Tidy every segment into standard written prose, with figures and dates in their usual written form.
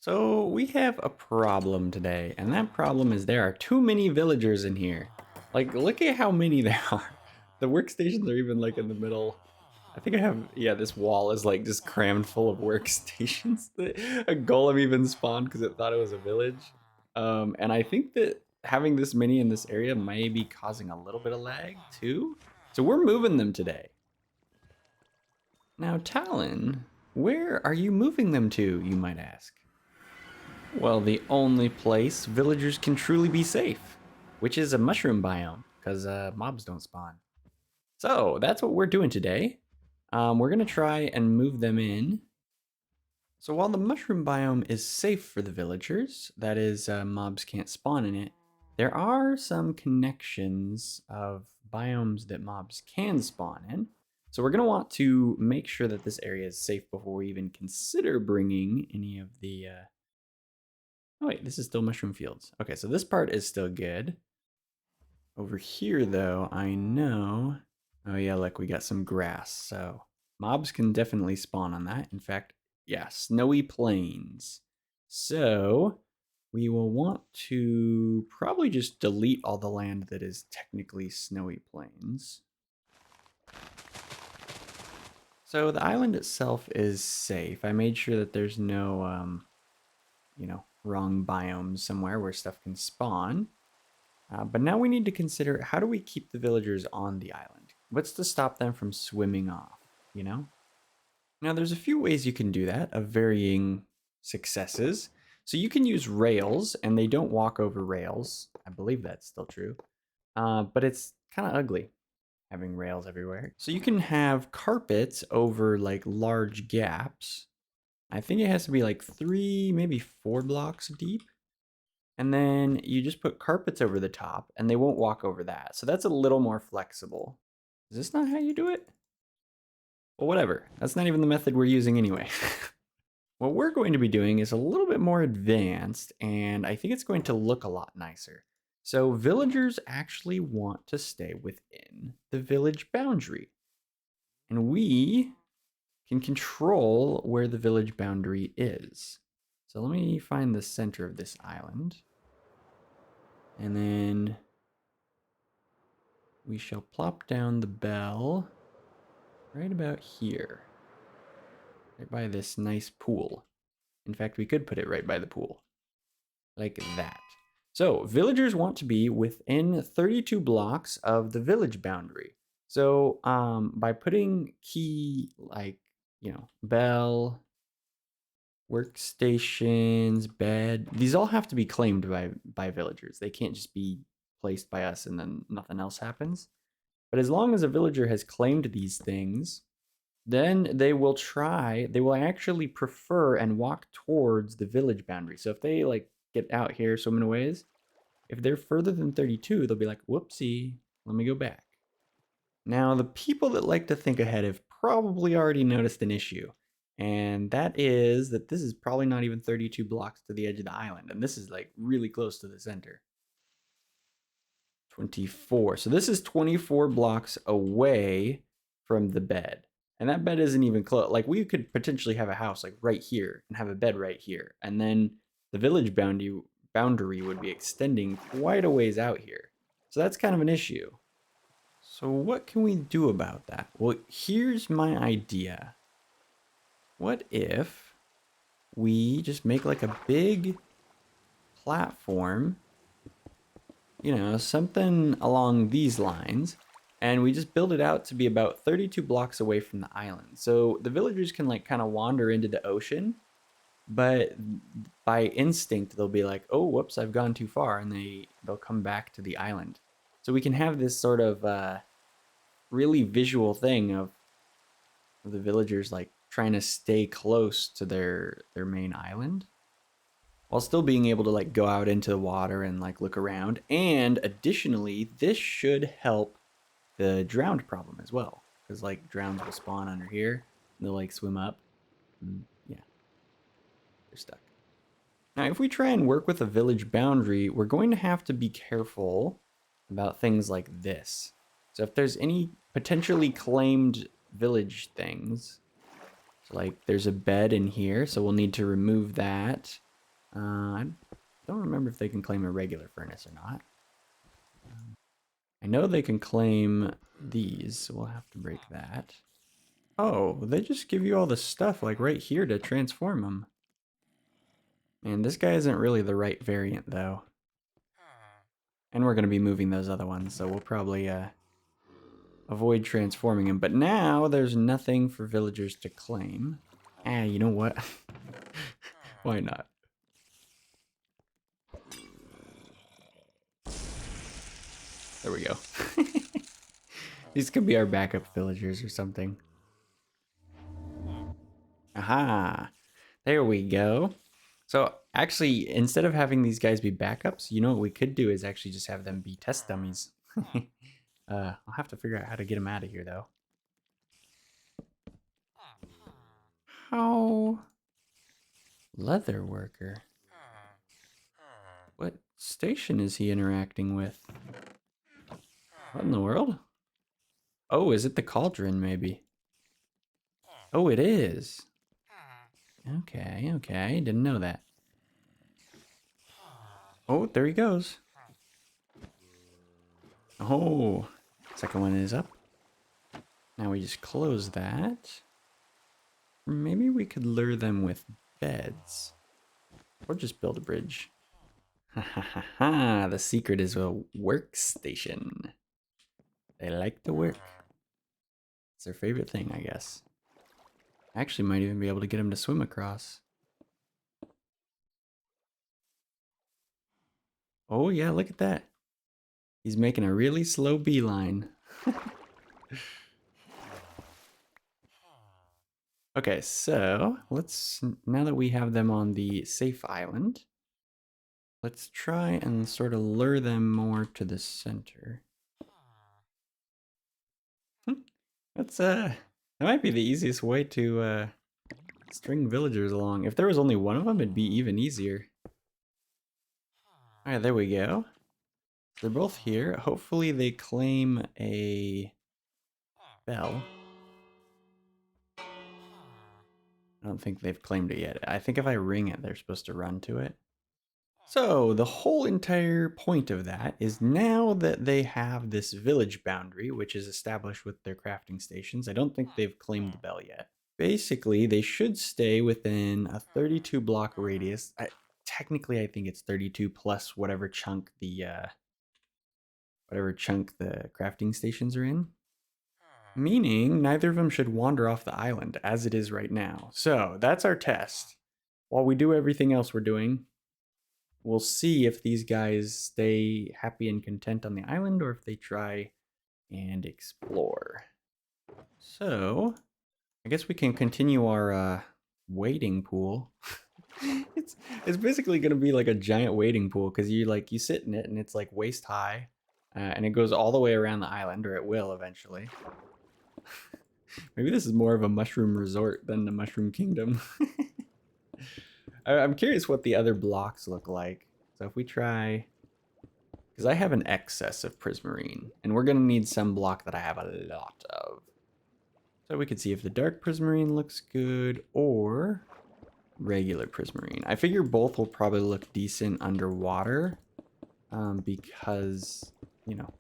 So we have a problem today, and that problem is there are too many villagers in here. Like, look at how many there are. The workstations are even like in the middle. I think I have, yeah, this wall is like just crammed full of workstations. A golem even spawned because it thought it was a village. And I think that having this many in this area may be causing a little bit of lag too. So we're moving them today. Now, Talon, where are you moving them to, you might ask? Well, the only place villagers can truly be safe, which is a mushroom biome, because mobs don't spawn. So that's what we're doing today. We're going to try and move them in. So while the mushroom biome is safe for the villagers, that is, mobs can't spawn in it, there are some connections of biomes that mobs can spawn in. So we're going to want to make sure that this area is safe before we even consider bringing any of the oh wait, this is still mushroom fields. Okay, so this part is still good. Over here though, I know. Oh yeah, look, we got some grass. So mobs can definitely spawn on that. In fact, yeah, snowy plains. So we will want to probably just delete all the land that is technically snowy plains. So the island itself is safe. I made sure that there's no wrong biomes somewhere where stuff can spawn. But now we need to consider, how do we keep the villagers on the island? What's to stop them from swimming off, you know? Now there's a few ways you can do that of varying successes. So you can use rails and they don't walk over rails. I believe that's still true. But it's kind of ugly having rails everywhere. So you can have carpets over like large gaps. I think it has to be like 3, maybe 4 blocks deep. And then you just put carpets over the top and they won't walk over that. So that's a little more flexible. Is this not how you do it? Well, whatever. That's not even the method we're using anyway. What we're going to be doing is a little bit more advanced, and I think it's going to look a lot nicer. So villagers actually want to stay within the village boundary. And we can control where the village boundary is. So let me find the center of this island. And then we shall plop down the bell right about here. Right by this nice pool. In fact, we could put it right by the pool. Like that. So, villagers want to be within 32 blocks of the village boundary. So, by putting key, like, bell, workstations, bed, these all have to be claimed by villagers. They can't just be placed by us and then nothing else happens. But as long as a villager has claimed these things, then they will actually prefer and walk towards the village boundary. So if they like get out here so many ways, if they're further than 32, they'll be like, whoopsie, let me go back. Now, the people that like to think ahead have probably already noticed an issue. And that is that this is probably not even 32 blocks to the edge of the island. And this is like really close to the center. 24. So this is 24 blocks away from the bed. And that bed isn't even close. Like we could potentially have a house like right here and have a bed right here. And then the village boundary would be extending quite a ways out here. So that's kind of an issue. So what can we do about that? Well, here's my idea. What if we just make like a big platform, something along these lines, and we just build it out to be about 32 blocks away from the island. So the villagers can like kind of wander into the ocean, but by instinct they'll be like, oh, whoops, I've gone too far, and they'll come back to the island. So we can have this sort of really visual thing of the villagers like trying to stay close to their main island while still being able to like go out into the water and like look around. And additionally, this should help the drowned problem as well, because like drowns will spawn under here and they'll like swim up and yeah, they're stuck. Now if we try and work with a village boundary, we're going to have to be careful about things like this. So if there's any potentially claimed village things, so like there's a bed in here, so we'll need to remove that. I don't remember if they can claim a regular furnace or not. I know they can claim these, so we'll have to break that. Oh, they just give you all the stuff like right here to transform them. Man, this guy isn't really the right variant though. And we're going to be moving those other ones, so we'll probably avoid transforming him. But now there's nothing for villagers to claim. Ah, you know what? Why not? There we go. These could be our backup villagers or something. Aha! There we go. So actually, instead of having these guys be backups, you know what we could do is actually just have them be test dummies. I'll have to figure out how to get them out of here though. How? Leather worker. What station is he interacting with? What in the world? Oh, is it the cauldron maybe? Oh, it is. Okay, okay. Didn't know that. Oh, there he goes. Oh, second one is up. Now we just close that. Maybe we could lure them with beds. Or just build a bridge. Ha ha ha ha. The secret is a workstation. They like to work. It's their favorite thing, I guess. I actually might even be able to get them to swim across. Oh yeah, look at that. He's making a really slow beeline. Okay, so let's, now that we have them on the safe island, let's try and sort of lure them more to the center. That might be the easiest way to string villagers along. If there was only one of them, it'd be even easier. All right, there we go. They're both here. Hopefully they claim a bell. I don't think they've claimed it yet. I think if I ring it, they're supposed to run to it. So the whole entire point of that is now that they have this village boundary, which is established with their crafting stations, I don't think they've claimed the bell yet. Basically, they should stay within a 32 block radius. Technically, I think it's 32 plus whatever chunk the crafting stations are in. Meaning neither of them should wander off the island as it is right now. So that's our test. While we do everything else we're doing, we'll see if these guys stay happy and content on the island or if they try and explore. So I guess we can continue our wading pool. it's basically gonna be like a giant wading pool because you sit in it and it's like waist high, and it goes all the way around the island, or it will eventually. Maybe this is more of a mushroom resort than the Mushroom Kingdom. I'm curious what the other blocks look like. So if we try, because I have an excess of prismarine, and we're gonna need some block that I have a lot of. So we could see if the dark prismarine looks good or regular prismarine. I figure both will probably look decent underwater, because you know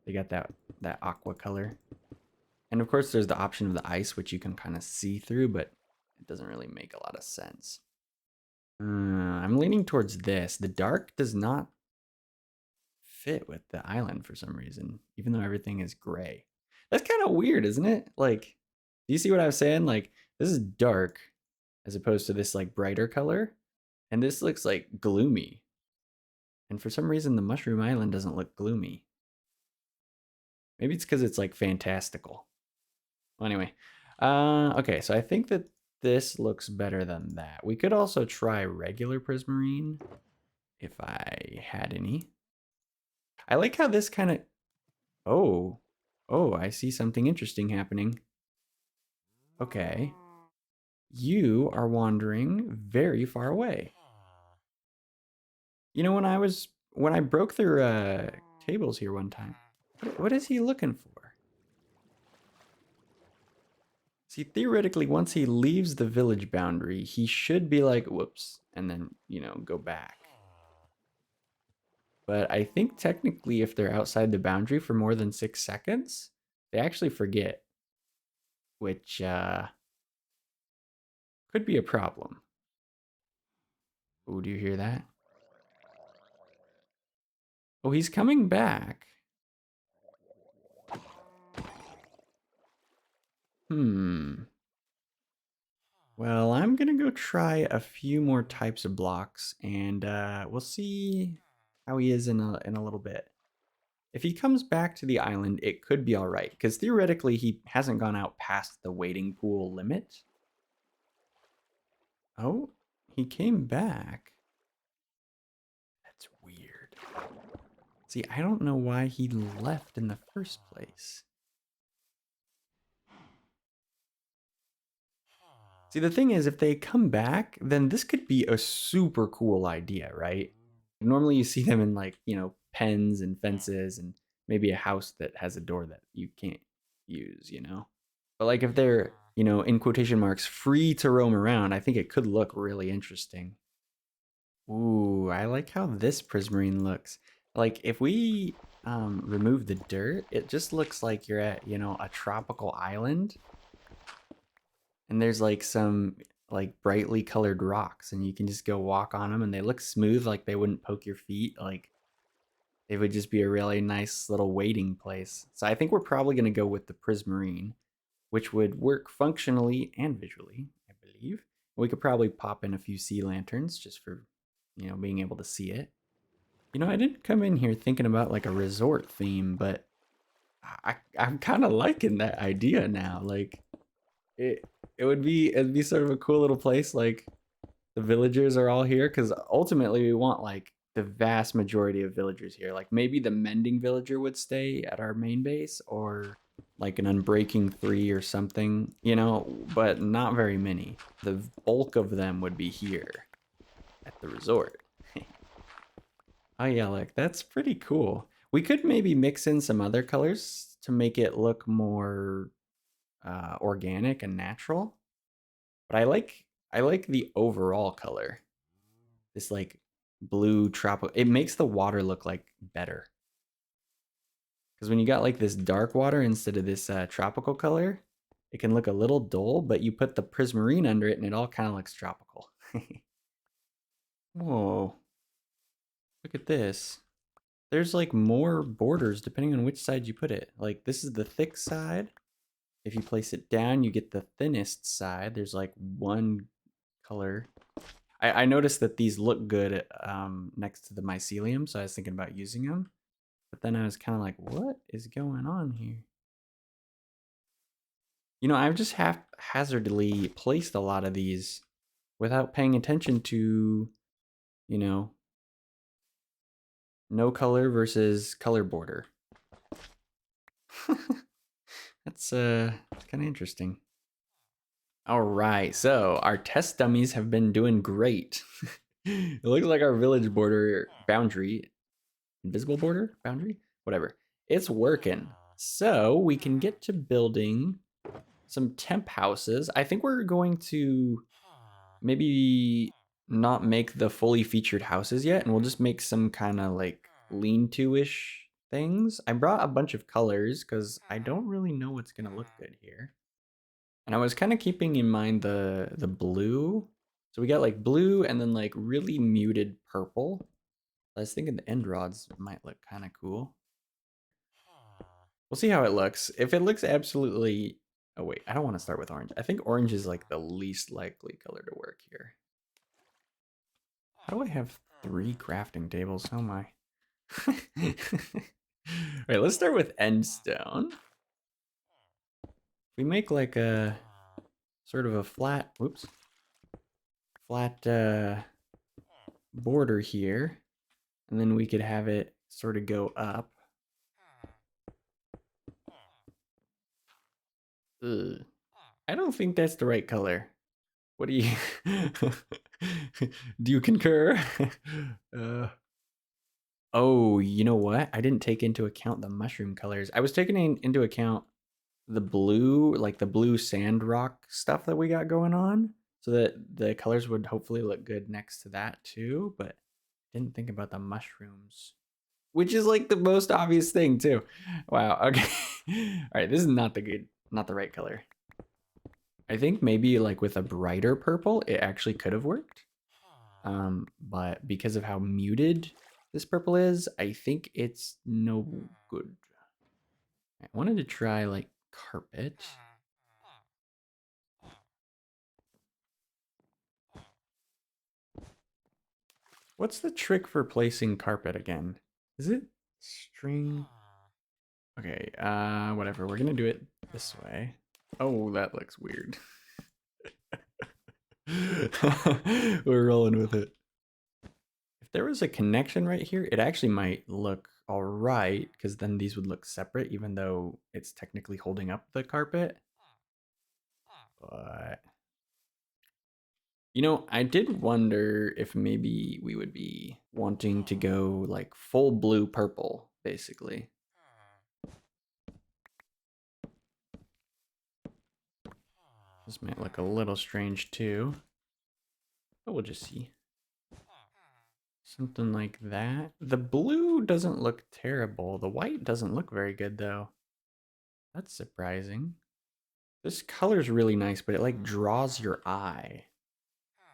they got that aqua color. And of course there's the option of the ice, which you can kind of see through, but it doesn't really make a lot of sense. I'm leaning towards this. The dark does not fit with the island for some reason, even though everything is gray. That's kind of weird, isn't it? Like, do you see what I was saying? Like, this is dark as opposed to this like brighter color, and this looks like gloomy. And for some reason, the Mushroom Island doesn't look gloomy. Maybe it's because it's like fantastical. Well, anyway, okay, so I think that this looks better than that. We could also try regular prismarine if I had any. I like how this kind of, oh, I see something interesting happening. Okay. You are wandering very far away. You know, when I broke their tables here one time, what is he looking for? See, theoretically, once he leaves the village boundary, he should be like, whoops, and then, go back. But I think technically if they're outside the boundary for more than 6 seconds, they actually forget, which could be a problem. Oh, do you hear that? Oh, he's coming back. Well, I'm gonna go try a few more types of blocks, and we'll see how he is in a little bit. If he comes back to the island, it could be all right, because theoretically he hasn't gone out past the wading pool limit. Oh, he came back. That's weird. See, I don't know why he left in the first place. See, the thing is, if they come back, then this could be a super cool idea, right? Normally you see them in like, pens and fences and maybe a house that has a door that you can't use. But like if they're, in quotation marks, free to roam around, I think it could look really interesting. Ooh, I like how this prismarine looks. Like if we remove the dirt, it just looks like you're at, a tropical island, and there's like some like brightly colored rocks, and you can just go walk on them, and they look smooth, like they wouldn't poke your feet. Like it would just be a really nice little waiting place. So I think we're probably going to go with the prismarine, which would work functionally and visually, I believe. We could probably pop in a few sea lanterns just for, being able to see it. I didn't come in here thinking about like a resort theme, but I'm kind of liking that idea now. Like it it'd be sort of a cool little place. Like the villagers are all here because ultimately we want like the vast majority of villagers here. Like maybe the mending villager would stay at our main base, or like an unbreaking 3 or something, but not very many. The bulk of them would be here at the resort. Oh yeah, like that's pretty cool. We could maybe mix in some other colors to make it look more organic and natural. But I like the overall color. This like blue tropical. It makes the water look like better. Because when you got like this dark water instead of this tropical color, it can look a little dull, but you put the prismarine under it and it all kind of looks tropical. Whoa, look at this. There's like more borders depending on which side you put it. Like this is the thick side. If you place it down, you get the thinnest side. There's like one color. I noticed that these look good next to the mycelium, so I was thinking about using them. But then I was kind of like, what is going on here? I've just haphazardly placed a lot of these without paying attention to, you know, no color versus color border. That's kind of interesting. All right, so our test dummies have been doing great. It looks like our village border boundary, invisible border boundary, whatever, it's working. So we can get to building some temp houses. I think we're going to maybe not make the fully featured houses yet, and we'll just make some kind of like lean-to-ish things. I brought a bunch of colors because I don't really know what's gonna look good here. And I was kind of keeping in mind the blue. So we got like blue and then like really muted purple. I was thinking the end rods might look kind of cool. We'll see how it looks. If it looks absolutely... Oh wait, I don't want to start with orange. I think orange is like the least likely color to work here. How do I have 3 crafting tables? Oh my. All right, let's start with end stone. We make like a sort of a flat, whoops, flat border here, and then we could have it sort of go up. Ugh. I don't think that's the right color. What do you do you concur? Oh, you know what? I didn't take into account the mushroom colors. I was taking into account the blue, like the blue sand rock stuff that we got going on. so that the colors would hopefully look good next to that too, but didn't think about the mushrooms, which is like the most obvious thing too. Wow. Okay. All right. This is not the right color. I think maybe like with a brighter purple, it actually could have worked. But because of how muted this purple is, I think it's no good. I wanted to try like carpet. What's the trick for placing carpet again? Is it string? Okay, whatever. We're gonna do it this way. Oh, that looks weird. We're rolling with it. If there was a connection right here, it actually might look all right, because then these would look separate, even though it's technically holding up the carpet. But, you know, I did wonder if maybe we would be wanting to go like full blue purple, basically. This might look a little strange too, but we'll just see. Something like that. The blue doesn't look terrible. The white doesn't look very good though. That's surprising. This color's really nice, but it like draws your eye.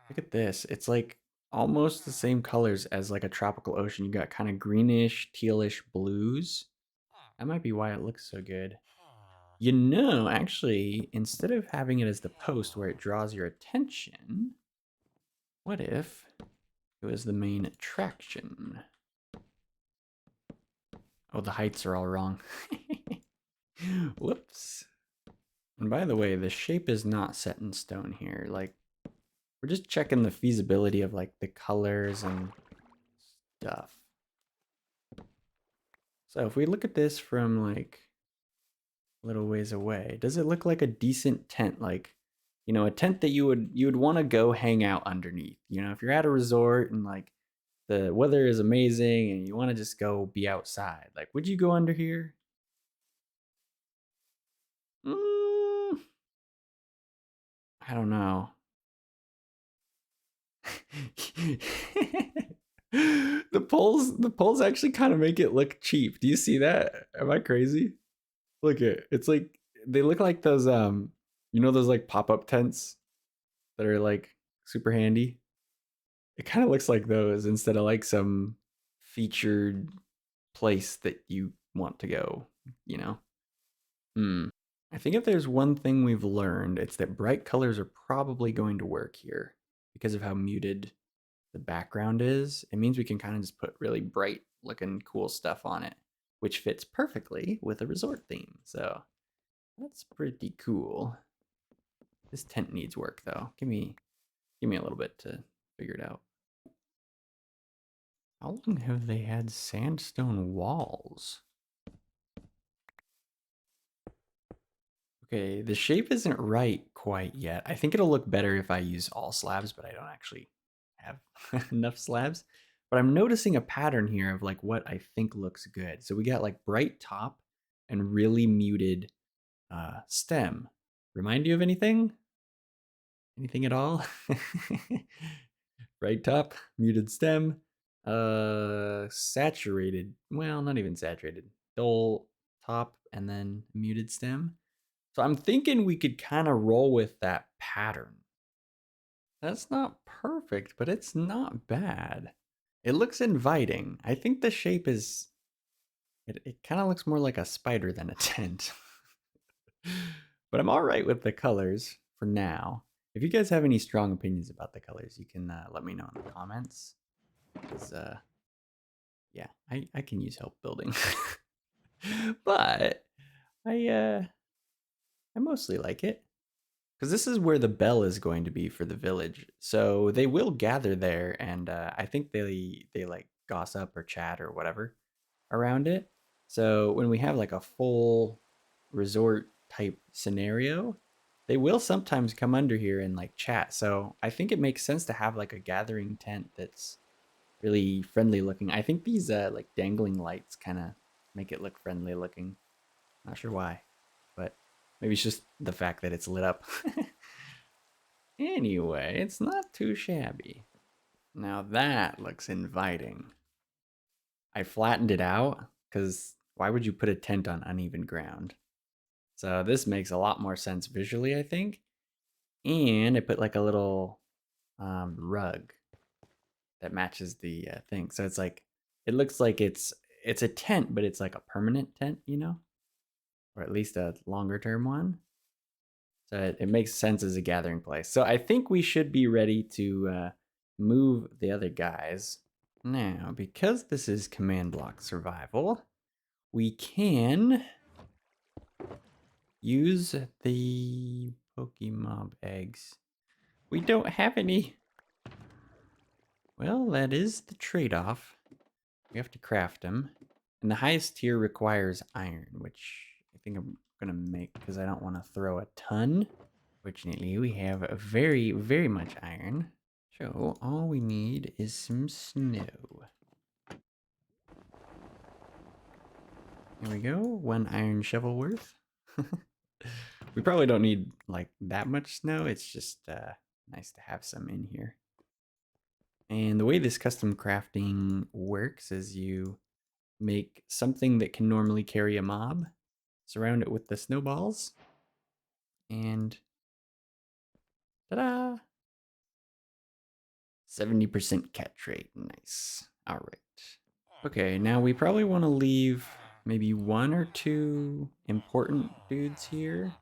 Look at this. It's like almost the same colors as like a tropical ocean. You got kind of greenish, tealish blues. That might be why it looks so good. You know, actually, instead of having it as the post where it draws your attention, what if it was the main attraction? Oh, the heights are all wrong. Whoops. And by the way, the shape is not set in stone here. Like, we're just checking the feasibility of like the colors and stuff. So if we look at this from like a little ways away, does it look like a decent tent? Like, you know, a tent that you would want to go hang out underneath. You know, if you're at a resort and like the weather is amazing and you want to just go be outside, like, would you go under here? Mm, I don't know. The poles actually kind of make it look cheap. Do you see that? Am I crazy? Look at it's like they look like those you know those like pop-up tents that are like super handy. It kind of looks like those instead of like some featured place that you want to go, you know. Hmm. I think if there's one thing we've learned, it's that bright colors are probably going to work here because of how muted the background is. It means we can kind of just put really bright looking cool stuff on it, which fits perfectly with a resort theme. So that's pretty cool. This tent needs work though. Give me a little bit to figure it out. How long have they had sandstone walls? Okay, the shape isn't right quite yet. I think it'll look better if I use all slabs, but I don't actually have enough slabs. But I'm noticing a pattern here of like what I think looks good. So we got like bright top and really muted stem. Remind you of anything? Anything at all? Bright top, muted stem, saturated. Well, not even saturated. Dull top and then muted stem. So I'm thinking we could kind of roll with that pattern. That's not perfect, but it's not bad. It looks inviting. I think the shape is, it kind of looks more like a spider than a tent. But I'm all right with the colors for now. If you guys have any strong opinions about the colors, you can let me know in the comments. Because, yeah, I can use help building. But I mostly like it. Because this is where the bell is going to be for the village, so they will gather there, and I think they like gossip or chat or whatever around it. So when we have like a full resort type scenario, they will sometimes come under here and like chat. So I think it makes sense to have like a gathering tent that's really friendly looking. I think these like dangling lights kind of make it look friendly looking. Not sure why, but maybe it's just the fact that it's lit up. Anyway, it's not too shabby. Now that looks inviting. I flattened it out because why would you put a tent on uneven ground? So this makes a lot more sense visually, I think. And I put like a little rug that matches the thing. So it's like it looks like it's a tent, but it's like a permanent tent, you know, or at least a longer term one. So it makes sense as a gathering place. So I think we should be ready to move the other guys now. Because this is command block survival, we can use the Pokemob eggs. We don't have any. Well, that is the trade-off. We have to craft them. And the highest tier requires iron, which I think I'm gonna make because I don't want to throw a ton. Fortunately, we have very, very much iron. So all we need is some snow. Here we go, 1 iron shovel worth. We probably don't need like that much snow. It's just nice to have some in here. And the way this custom crafting works is you make something that can normally carry a mob, surround it with the snowballs, and ta-da! 70% catch rate, nice. All right. Okay, now we probably want to leave maybe 1 or 2 important dudes here.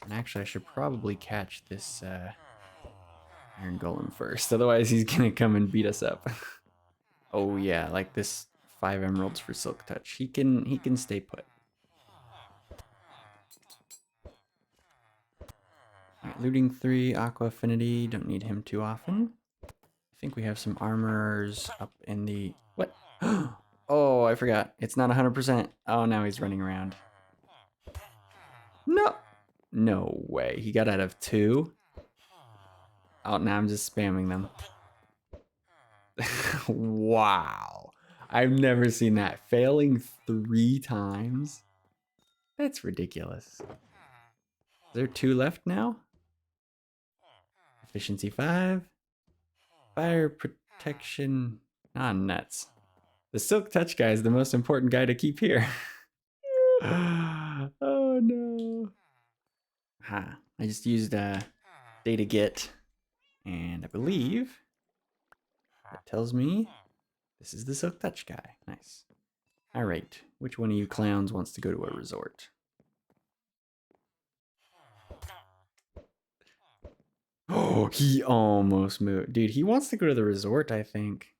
And actually, I should probably catch this iron golem first, otherwise he's gonna come and beat us up. Oh yeah, like this 5 emeralds for silk touch. He can stay put. Alright, looting 3, aqua affinity, don't need him too often. I think we have some armorers up in the... What? Oh, I forgot. It's not 100%. Oh, now he's running around. No! No way. He got out of 2? Oh, now I'm just spamming them. Wow. I've never seen that. Failing 3 times? That's ridiculous. Is there 2 left now? Efficiency 5. Fire protection. Ah, nuts. The silk touch guy is the most important guy to keep here. Oh no. Ha. I just used data get, and I believe it tells me this is the silk touch guy. Nice. All right. Which one of you clowns wants to go to a resort? Oh, he almost moved. Dude, he wants to go to the resort, I think.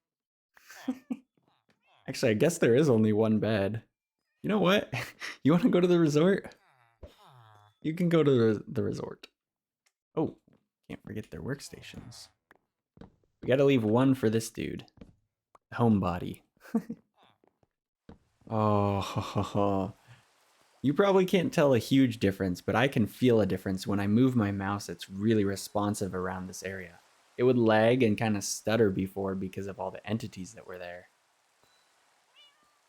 Actually, I guess there is only 1 bed. You know what? You want to go to the resort? You can go to the resort. Oh, can't forget their workstations. We gotta leave 1 for this dude. The homebody. Oh, you probably can't tell a huge difference, but I can feel a difference when I move my mouse. It's really responsive around this area. It would lag and kind of stutter before because of all the entities that were there.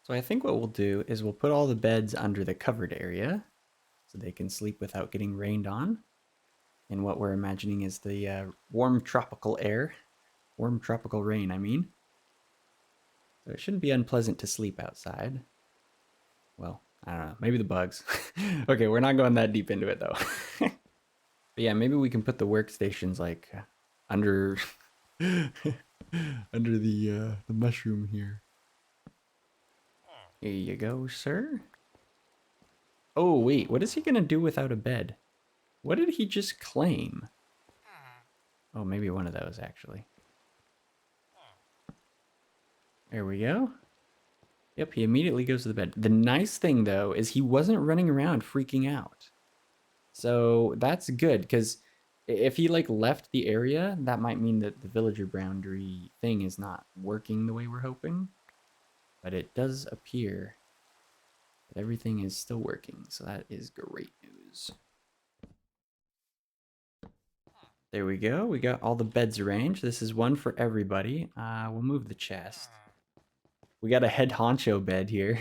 So I think what we'll do is we'll put all the beds under the covered area so they can sleep without getting rained on. And what we're imagining is the warm tropical air. Warm tropical rain, I mean. So it shouldn't be unpleasant to sleep outside. Well, I don't know. Maybe the bugs. Okay, we're not going that deep into it though. But yeah, maybe we can put the workstations like under under the mushroom here. Here you go, sir. Oh wait, what is he gonna do without a bed? What did he just claim? Oh, maybe one of those actually. There we go. Yep, he immediately goes to the bed. The nice thing, though, is he wasn't running around freaking out. So that's good, because if he, like, left the area, that might mean that the villager boundary thing is not working the way we're hoping. But it does appear that everything is still working, so that is great news. There we go. We got all the beds arranged. This is 1 for everybody. We'll move the chest. We got a head honcho bed here.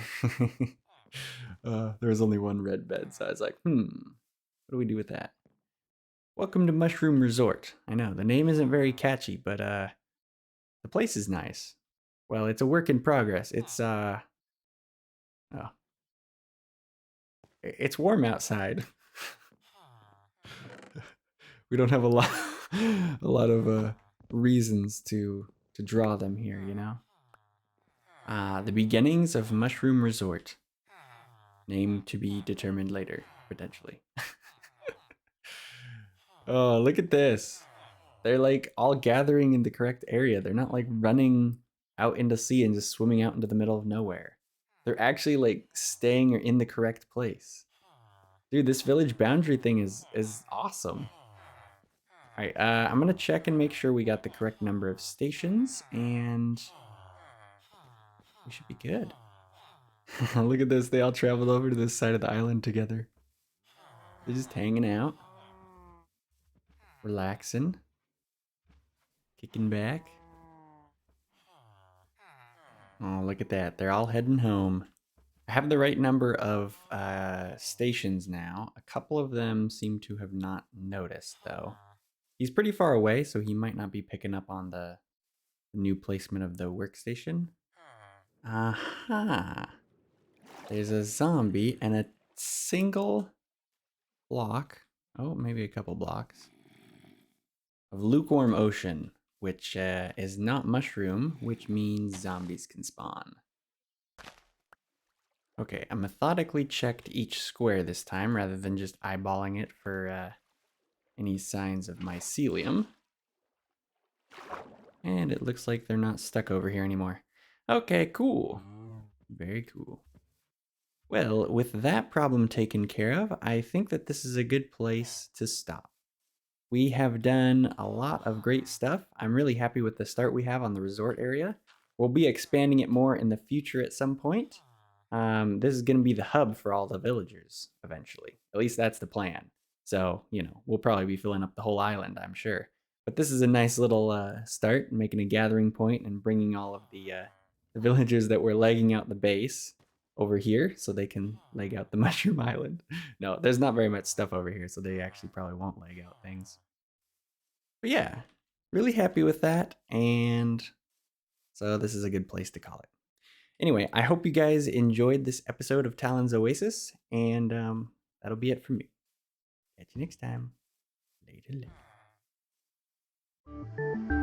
There was only 1 red bed, so I was like, what do we do with that? Welcome to Mushroom Resort. I know, the name isn't very catchy, but the place is nice. Well, it's a work in progress. Oh, it's warm outside. We don't have a lot a lot of reasons to draw them here, you know. The beginnings of Mushroom Resort. Name to be determined later, potentially. Oh, look at this. They're like all gathering in the correct area. They're not like running out into sea and just swimming out into the middle of nowhere. They're actually like staying in the correct place. Dude, this village boundary thing is awesome. All right, I'm gonna check and make sure we got the correct number of stations, and we should be good. Look at this. They all traveled over to this side of the island together. They're just hanging out, relaxing, kicking back. Oh, look at that. They're all heading home. I have the right number of stations now. A couple of them seem to have not noticed, though. He's pretty far away, so he might not be picking up on the new placement of the workstation. Aha. There's a zombie and a single block, oh, maybe a couple blocks, of lukewarm ocean, which is not mushroom, which means zombies can spawn. Okay, I methodically checked each square this time rather than just eyeballing it for any signs of mycelium. And it looks like they're not stuck over here anymore. Okay, cool. Very cool. Well, with that problem taken care of, I think that this is a good place to stop. We have done a lot of great stuff. I'm really happy with the start we have on the resort area. We'll be expanding it more in the future at some point. This is going to be the hub for all the villagers eventually. At least that's the plan. So, you know, we'll probably be filling up the whole island, I'm sure. But this is a nice little start, making a gathering point and bringing all of the villagers that were legging out the base over here so they can leg out the mushroom island. No, there's not very much stuff over here, so they actually probably won't leg out things. But yeah, really happy with that, and so this is a good place to call it. Anyway, I hope you guys enjoyed this episode of Talon's Oasis, and that'll be it from me. Catch you next time. Later, later.